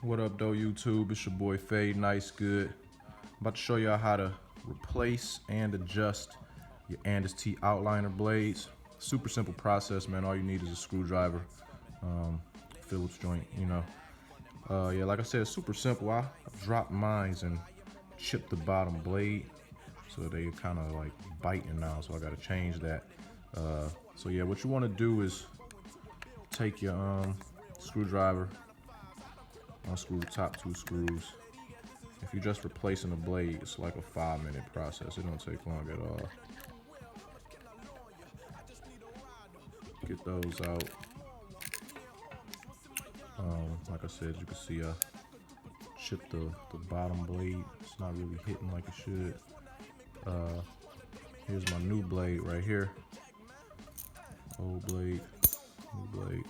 What up though, YouTube? It's your boy Fade Nice Good. I'm about to show y'all how to replace and adjust your Andis T Outliner blades. Super simple process, man. All you need is a screwdriver, Phillips joint. Yeah, like I said, it's super simple. I dropped mines and chipped the bottom blade, so they kind of like biting now. So I got to change that. So yeah, what you want to do is take your screwdriver, unscrew the top two screws. If you're just replacing a blade, it's like a 5-minute process. It don't take long at all. Get those out. Like I said, you can see I chipped the bottom blade. It's not really hitting like it should. Here's my new blade right here. Old blade, new blade.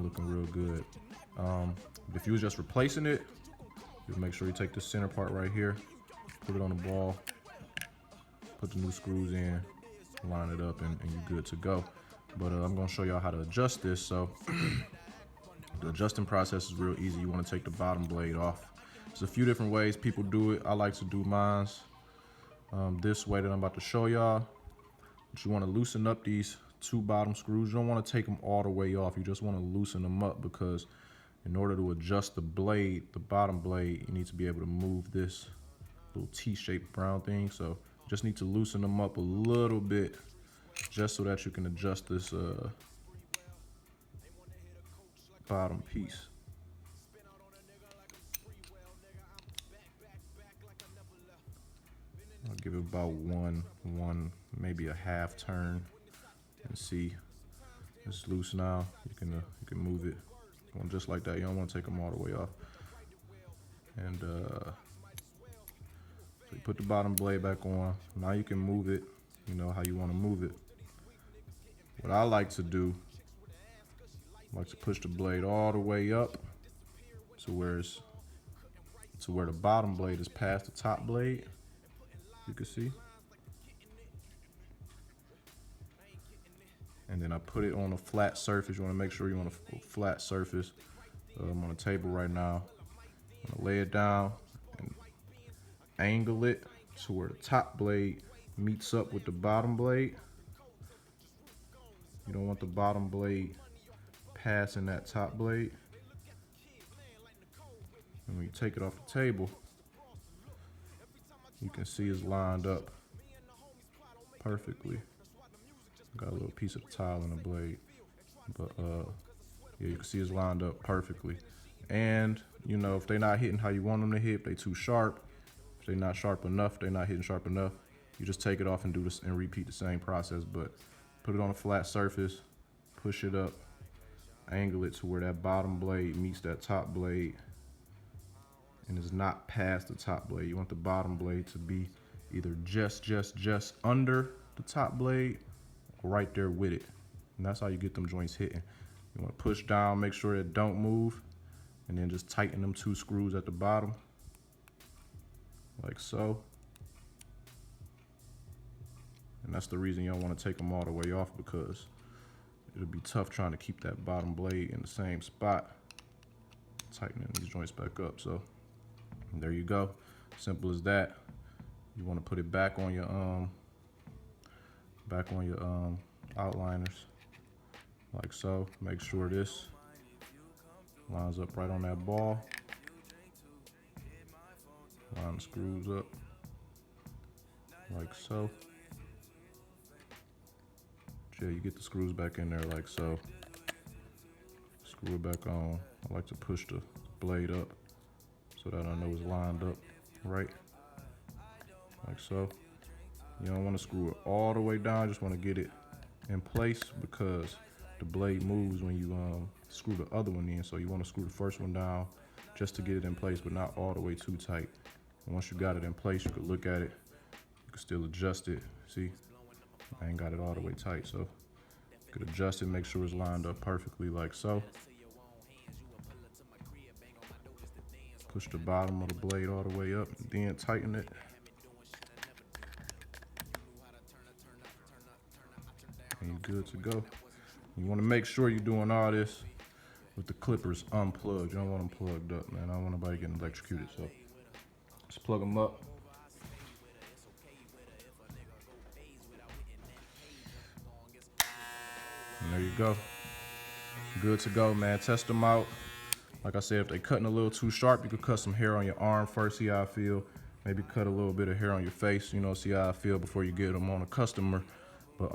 Looking real good. If you was just replacing it, you make sure you take the center part right here, put it on the ball, put the new screws in, line it up, and you're good to go. But I'm gonna show y'all how to adjust this. So the adjusting process is real easy. You wanna take the bottom blade off. There's a few different ways people do it. I like to do mine this way that I'm about to show y'all. But you wanna loosen up these two bottom screws. You don't wanna take them all the way off. You just wanna loosen them up, because in order to adjust the blade, the bottom blade, you need to be able to move this little T-shaped brown thing. So you just need to loosen them up a little bit, just so that you can adjust this bottom piece. I'll give it about one, maybe a half turn, and see it's loose now. You can move it going just like that. You don't want to take them all the way off. And so you put the bottom blade back on. Now you can move it, how you want to move it. What I like to do, I like to push the blade all the way up to where the bottom blade is past the top blade. You can see. And then I put it on a flat surface. You want to make sure you're on a flat surface. I'm on a table right now. I'm gonna lay it down and angle it to where the top blade meets up with the bottom blade. You don't want the bottom blade passing that top blade. And when you take it off the table, you can see it's lined up perfectly. Got a little piece of tile in the blade, but yeah, you can see it's lined up perfectly. And if they're not hitting how you want them to hit, if they too sharp, if they're not sharp enough, they're not hitting sharp enough, you just take it off and do this and repeat the same process. But put it on a flat surface, push it up, angle it to where that bottom blade meets that top blade and is not past the top blade. You want the bottom blade to be either just under the top blade, right there with it. And that's how you get them joints hitting. You want to push down, make sure it don't move, and then just tighten them two screws at the bottom, like so. And that's the reason you don't want to take them all the way off, because it'll be tough trying to keep that bottom blade in the same spot, tightening these joints back up. So there you go, simple as that. You want to put it back on your outliners, like so. Make sure this lines up right on that ball. Line the screws up, like so. Yeah, you get the screws back in there like so. Screw it back on. I like to push the blade up so that I know it's lined up right, like so. You don't want to screw it all the way down, just want to get it in place, because the blade moves when you screw the other one in. So you want to screw the first one down just to get it in place, but not all the way too tight. And once you got it in place, you could look at it, you could still adjust it. See, I ain't got it all the way tight, so you could adjust it, make sure it's lined up perfectly like so. Push the bottom of the blade all the way up and then tighten it. And you're good to go. You want to make sure you're doing all this with the clippers unplugged. You don't want them plugged up, man. I don't want nobody getting electrocuted, so just plug them up. And there you go. Good to go, man. Test them out. Like I said, if they're cutting a little too sharp, you could cut some hair on your arm first, see how I feel. Maybe cut a little bit of hair on your face, you know, see how I feel before you get them on a customer. But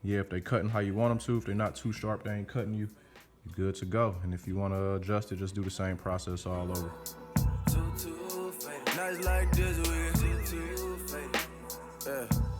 yeah, if they cutting how you want them to, if they're not too sharp, they ain't cutting you, you're good to go. And if you want to adjust it, just do the same process all over. Nights like this, we get too faded. Yeah.